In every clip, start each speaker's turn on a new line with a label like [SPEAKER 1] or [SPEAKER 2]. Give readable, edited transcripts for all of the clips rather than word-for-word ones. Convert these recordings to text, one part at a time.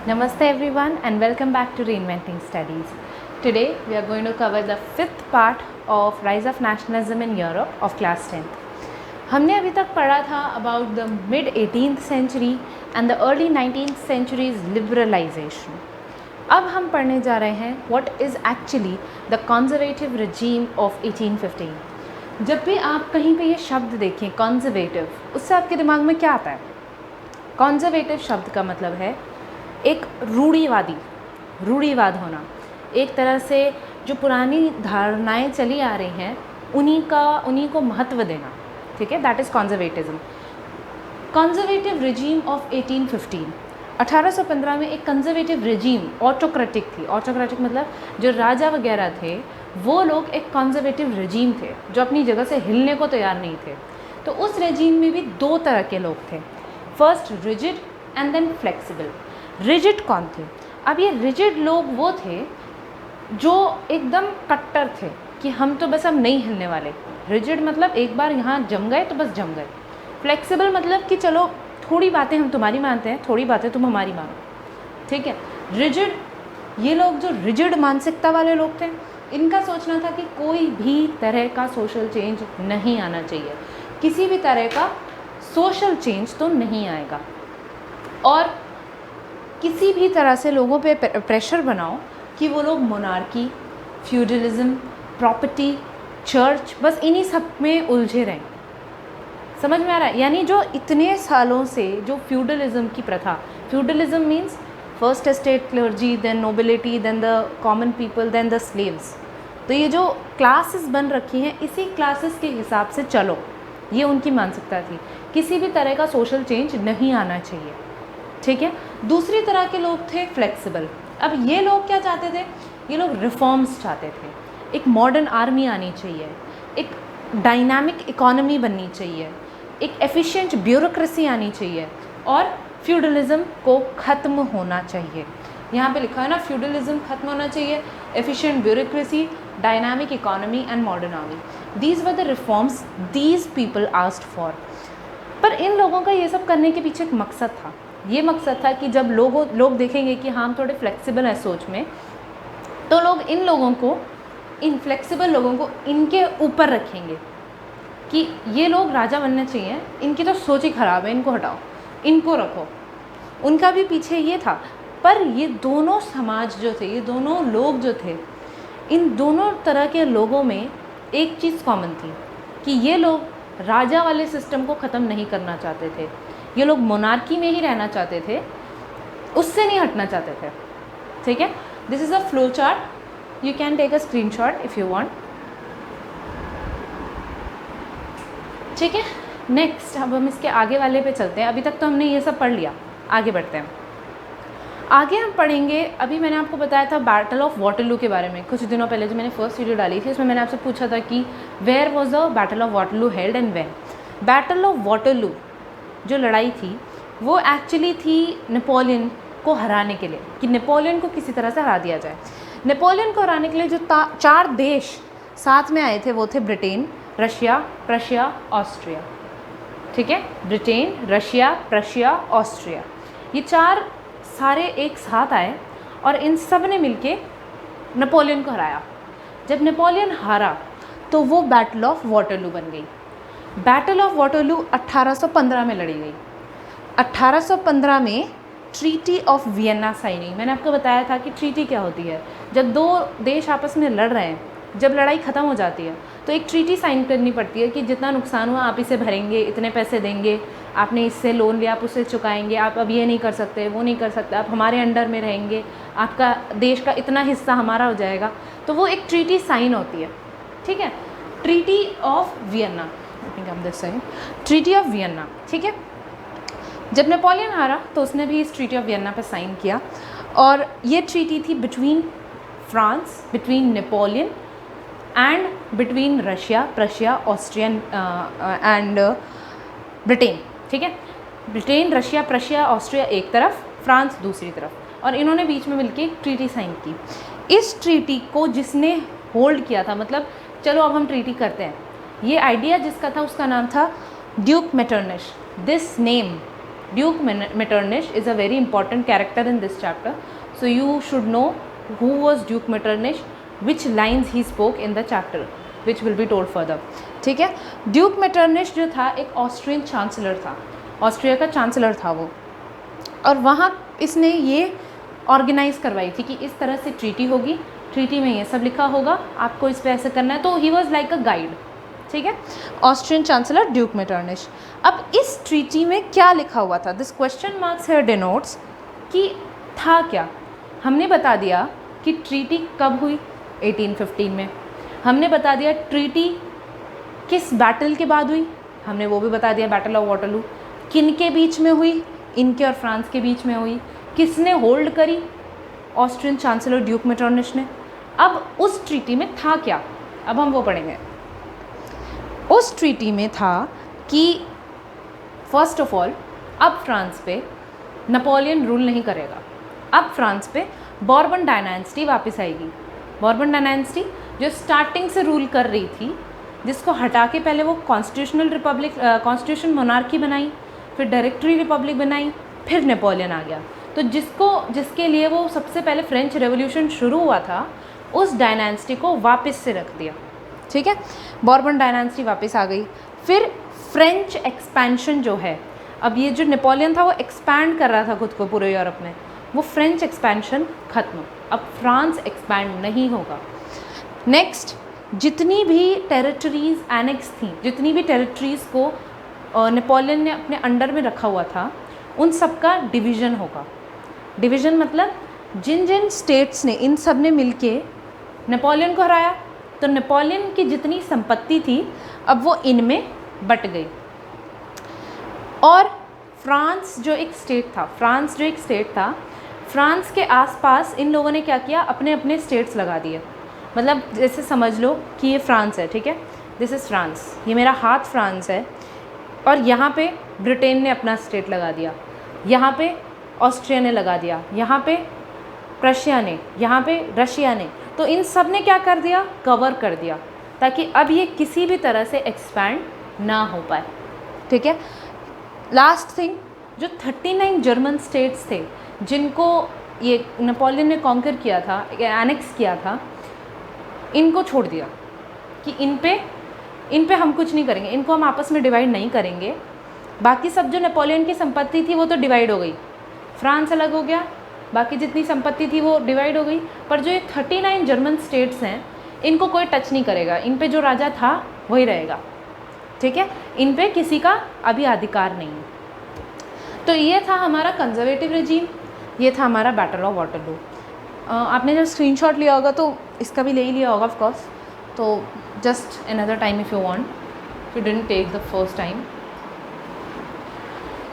[SPEAKER 1] Namaste everyone and welcome back to Reinventing Studies. Today we are going to cover the fifth part of Rise of Nationalism in Europe of class 10th. हमने अभी तक पढ़ा था about the mid 18th century and the early 19th century's liberalization. अब हम पढ़ने जा रहे हैं what is actually the conservative regime of 1815. जब भी आप कहीं पे ये शब्द देखें conservative, उससे आपके दिमाग में क्या आता है? conservative शब्द का मतलब है एक रूढ़िवाद होना, एक तरह से जो पुरानी धारणाएं चली आ रही हैं उन्हीं को महत्व देना, ठीक है, that is conservatism. Conservative regime of 1815 में एक कंजर्वेटिव रिजीम ऑटोक्रेटिक थी. ऑटोक्रेटिक मतलब जो राजा वगैरह थे वो लोग एक कंजर्वेटिव रिजीम थे जो अपनी जगह से हिलने को तैयार नहीं थे. तो उस रिजीम में भी दो तरह के लोग थे, first rigid and then flexible. Rigid कौन थे? अब ये रिजिड लोग वो थे जो एकदम कट्टर थे कि हम तो बस अब नहीं हिलने वाले. रिजिड मतलब एक बार यहाँ जम गए तो बस जम गए. फ्लेक्सिबल मतलब कि चलो थोड़ी बातें हम तुम्हारी मानते हैं, थोड़ी बातें तुम हमारी मानो, ठीक है. रिजिड, ये लोग जो रिजिड मानसिकता वाले लोग थे, इनका सोचना था कि कोई भी तरह का सोशल चेंज नहीं आना चाहिए, किसी भी तरह का सोशल चेंज तो नहीं आएगा, और किसी भी तरह से लोगों पे प्रेशर बनाओ कि वो लोग मोनार्की, फ्यूडलिज्म, प्रॉपर्टी, चर्च, बस इन्हीं सब में उलझे रहें. समझ में आ रहा है? यानी जो इतने सालों से जो फ्यूडलिज्म की प्रथा, feudalism means first estate clergy, then nobility, then the common people, then the slaves. तो ये जो क्लासेस बन रखी हैं इसी क्लासेस के हिसाब से चलो, ये उनकी मानसिकता थी. किसी भी तरह का सोशल चेंज नहीं आना चाहिए, ठीक है. दूसरी तरह के लोग थे फ्लेक्सिबल. अब ये लोग क्या चाहते थे? ये लोग रिफॉर्म्स चाहते थे. एक मॉडर्न आर्मी आनी चाहिए, एक डायनामिक इकोनॉमी बननी चाहिए, एक एफिशिएंट ब्यूरोक्रेसी आनी चाहिए, और फ्यूडलिज्म को ख़त्म होना चाहिए. यहाँ पे लिखा है ना, फ्यूडलिज्म ख़त्म होना चाहिए, efficient bureaucracy, dynamic economy and modern army. These were the reforms these people asked for. पर इन लोगों का ये सब करने के पीछे एक मकसद था. ये मकसद था कि जब लोग देखेंगे कि हाँ हम थोड़े फ्लेक्सिबल हैं सोच में, तो लोग इन फ्लेक्सिबल लोगों को इनके ऊपर रखेंगे कि ये लोग राजा बनने चाहिए, इनकी तो सोच ही ख़राब है, इनको हटाओ, इनको रखो. उनका भी पीछे ये था. पर ये दोनों समाज जो थे, ये दोनों लोग जो थे, इन दोनों तरह के लोगों में एक चीज़ कॉमन थी कि ये लोग राजा वाले सिस्टम को ख़त्म नहीं करना चाहते थे. ये लोग मोनार्की में ही रहना चाहते थे, उससे नहीं हटना चाहते थे, ठीक है. This is a flow chart, you can take a screenshot if you want, ठीक है. नेक्स्ट अब हम इसके आगे वाले पे चलते हैं. अभी तक तो हमने ये सब पढ़ लिया, आगे बढ़ते हैं. आगे हम पढ़ेंगे, अभी मैंने आपको बताया था बैटल ऑफ वाटरलू के बारे में. कुछ दिनों पहले जो मैंने फर्स्ट वीडियो डाली थी उसमें मैंने आपसे पूछा था कि where was the battle of Waterloo held and when. Battle of Waterloo जो लड़ाई थी वो एक्चुअली थी नेपोलियन को हराने के लिए, कि नेपोलियन को किसी तरह से हरा दिया जाए. नेपोलियन को हराने के लिए जो चार देश साथ में आए थे वो थे ब्रिटेन, रशिया, प्रशिया, ऑस्ट्रिया, ठीक है. ब्रिटेन, रशिया, प्रशिया, ऑस्ट्रिया, ये चार सारे एक साथ आए और इन सब ने मिलके नेपोलियन को हराया. जब नेपोलियन हारा तो वो बैटल ऑफ वाटरलू बन गई. बैटल ऑफ वाटरलू 1815 में लड़ी गई. 1815 में ट्रीटी ऑफ वियना साइन हुई. मैंने आपको बताया था कि ट्रीटी क्या होती है. जब दो देश आपस में लड़ रहे हैं, जब लड़ाई ख़त्म हो जाती है तो एक ट्रीटी साइन करनी पड़ती है कि जितना नुकसान हुआ आप इसे भरेंगे, इतने पैसे देंगे, आपने इससे लोन लिया आप उसे चुकाएंगे, आप अब ये नहीं कर सकते, वो नहीं कर सकते, आप हमारे अंडर में रहेंगे, आपका देश का इतना हिस्सा हमारा हो जाएगा. तो वो एक ट्रीटी साइन होती है, ठीक है. Treaty of Vienna, treaty of Vienna, ठीक है. जब नेपोलियन हारा तो उसने भी इस ट्रीटी ऑफ वियना पर साइन किया, और ये ट्रीटी थी between France, between Napoleon and between Russia, Prussia, Austrian and Britain, ठीक है. ब्रिटेन, रशिया, प्रशिया, ऑस्ट्रिया एक तरफ, फ्रांस दूसरी तरफ, और इन्होंने बीच में मिलके एक ट्रीटी साइन की. इस ट्रीटी को जिसने होल्ड किया था, मतलब चलो अब हम ट्रीटी करते हैं, ये आइडिया जिसका था उसका नाम था duke Metternich. This name Duke Metternich is a very important character in this chapter, so you should know who was Duke Metternich, which lines he spoke in the chapter, which will be told further. ठीक है, Duke मेटरनिश जो था एक Austrian chancellor था, Austria का chancellor था वो, और वहाँ इसने ये ऑर्गेनाइज़ करवाई थी कि इस तरह से ट्रीटी होगी, ट्रीटी में ये सब लिखा होगा, आपको इस पर ऐसे करना है, तो he was like a guide. ठीक है, ऑस्ट्रियन चांसलर ड्यूक मेटरनिश. अब इस ट्रीटी में क्या लिखा हुआ था, this question marks here denotes कि था क्या. हमने बता दिया कि ट्रीटी कब हुई, 1815 में. हमने बता दिया ट्रीटी किस बैटल के बाद हुई, हमने वो भी बता दिया, बैटल ऑफ वाटरलू. किन के बीच में हुई, इनके और फ्रांस के बीच में हुई. किसने होल्ड करी, ऑस्ट्रियन चांसलर ड्यूक मेटरनिश ने. अब उस ट्रीटी में था क्या, अब हम वो पढ़ेंगे. उस ट्रीटी में था कि फर्स्ट ऑफ ऑल अब फ्रांस पे नेपोलियन रूल नहीं करेगा, अब फ्रांस पे बॉर्बन डायनेस्टी वापस आएगी. बॉर्बन डायनेस्टी जो स्टार्टिंग से रूल कर रही थी, जिसको हटा के पहले वो कॉन्स्टिट्यूशनल रिपब्लिक, कॉन्स्टिट्यूशन मोनार्की बनाई, फिर डायरेक्टरी रिपब्लिक बनाई, फिर नेपोलियन आ गया. तो जिसके लिए वो सबसे पहले फ्रेंच रेवोल्यूशन शुरू हुआ था, उस डायनेस्टी को वापस से रख दिया. ठीक है, बॉर्बन डायनेस्टी वापस आ गई. फिर फ्रेंच एक्सपेंशन जो है, अब ये जो नेपोलियन था वो एक्सपैंड कर रहा था खुद को पूरे यूरोप में, वो फ्रेंच एक्सपेंशन ख़त्म. अब फ्रांस एक्सपैंड नहीं होगा. नेक्स्ट, जितनी भी टेरिटरीज़ एनेक्स थी, जितनी भी टेरिटरीज़ को नेपोलियन ने अपने अंडर में रखा हुआ था, उन सब का डिवीज़न होगा. डिवीज़न मतलब जिन जिन स्टेट्स ने, इन सब ने मिलके नेपोलियन को हराया, तो नेपोलियन की जितनी संपत्ति थी अब वो इनमें बट गई. और फ्रांस जो एक स्टेट था, फ्रांस के आसपास इन लोगों ने क्या किया, अपने अपने स्टेट्स लगा दिए. मतलब जैसे समझ लो कि ये फ्रांस है, ठीक है, दिस इज़ फ्रांस, ये मेरा हाथ फ्रांस है, और यहाँ पे ब्रिटेन ने अपना स्टेट लगा दिया, यहाँ पे ऑस्ट्रिया ने लगा दिया, यहाँ पे प्रशिया ने, यहाँ पे रशिया ने. तो इन सब ने क्या कर दिया, कवर कर दिया, ताकि अब ये किसी भी तरह से एक्सपैंड ना हो पाए. ठीक है, लास्ट थिंग, जो 39 जर्मन स्टेट्स थे जिनको ये नेपोलियन ने कॉन्कर किया था, एनेक्स किया था, इनको छोड़ दिया कि इन पे हम कुछ नहीं करेंगे, इनको हम आपस में डिवाइड नहीं करेंगे. बाकी सब जो नेपोलियन की संपत्ति थी वो तो डिवाइड हो गई, फ्रांस अलग हो गया, बाकी जितनी संपत्ति थी वो डिवाइड हो गई, पर जो ये 39 जर्मन स्टेट्स हैं इनको कोई टच नहीं करेगा, इन पे जो राजा था वही रहेगा. ठीक है, इन पे किसी का अभी अधिकार नहीं है. तो ये था हमारा कंजर्वेटिव रेजीम, ये था हमारा बैटल ऑफ वाटरलू. आपने जब स्क्रीनशॉट लिया होगा तो इसका भी ले ही लिया होगा ऑफ कोर्स, तो just another time if you want, you didn't take the first time.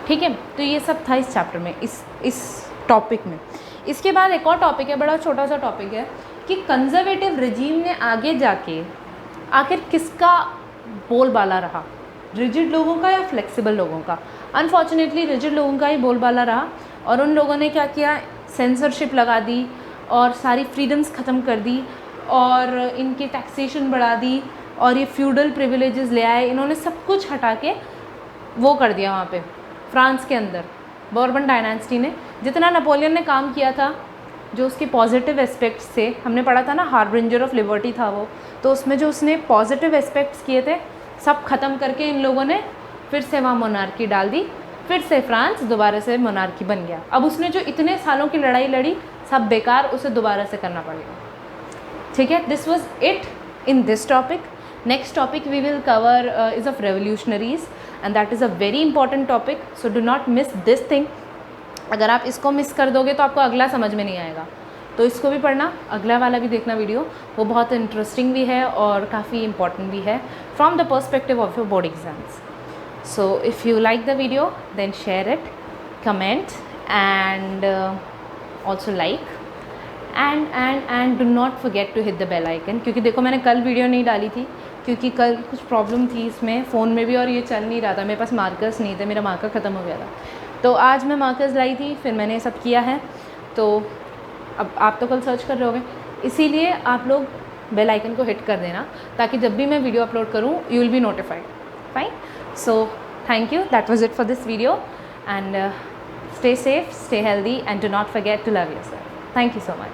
[SPEAKER 1] ठीक है, तो ये सब था इस चैप्टर में, इस टॉपिक में. इसके बाद एक और टॉपिक है, बड़ा छोटा सा टॉपिक है, कि कंजर्वेटिव रेजीम ने आगे जाके आखिर किसका बोलबाला रहा, रिजिड लोगों का या फ्लेक्सिबल लोगों का. अनफॉर्चुनेटली रिजिड लोगों का ही बोलबाला रहा, और उन लोगों ने क्या किया, सेंसरशिप लगा दी और सारी फ्रीडम्स ख़त्म कर दी, और इनकी टैक्सेशन बढ़ा दी, और ये फ्यूडल प्रिविलेजेस ले आए. इन्होंने सब कुछ हटा के वो कर दिया वहाँ पे फ्रांस के अंदर. बॉर्बन डायनेस्टी ने जितना नेपोलियन ने काम किया था, जो उसके पॉजिटिव एस्पेक्ट्स थे, हमने पढ़ा था ना, हार्बिंजर ऑफ लिबर्टी था वो, तो उसमें जो उसने पॉजिटिव एस्पेक्ट्स किए थे सब ख़त्म करके इन लोगों ने फिर से वहाँ मोनार्की डाल दी, फिर से फ्रांस दोबारा से मोनार्की बन गया. अब उसने जो इतने सालों की लड़ाई लड़ी सब बेकार, उसे दोबारा से करना पड़ेगा. ठीक है, this was it in this topic. Next topic we will cover is of revolutionaries, and that is a very important topic, so do not miss this thing. अगर आप इसको मिस कर दोगे तो आपको अगला समझ में नहीं आएगा, तो इसको भी पढ़ना, अगला वाला भी देखना वीडियो, वो बहुत इंटरेस्टिंग भी है और काफ़ी इंपॉर्टेंट भी है from the perspective of your board exams. So if you like the video, then share it, comment, and also like, and do not forget to hit the bell icon. क्योंकि देखो मैंने कल वीडियो नहीं डाली थी क्योंकि कल कुछ प्रॉब्लम थी इसमें फ़ोन में भी, और ये चल नहीं रहा था, मेरे पास मार्कर्स नहीं थे, मेरा मार्कर ख़त्म हो गया था. तो आज मैं मार्कर्स लाई थी, फिर मैंने सब किया है. तो अब आप तो कल सर्च कर रहे होगे, इसीलिए आप लोग बेल आइकन को हिट कर देना, ताकि जब भी मैं वीडियो अपलोड करूँ you will be notified. Fine. So thank you, that was it for this video. and stay safe, stay healthy, and do not forget to love yourself. Thank you so much.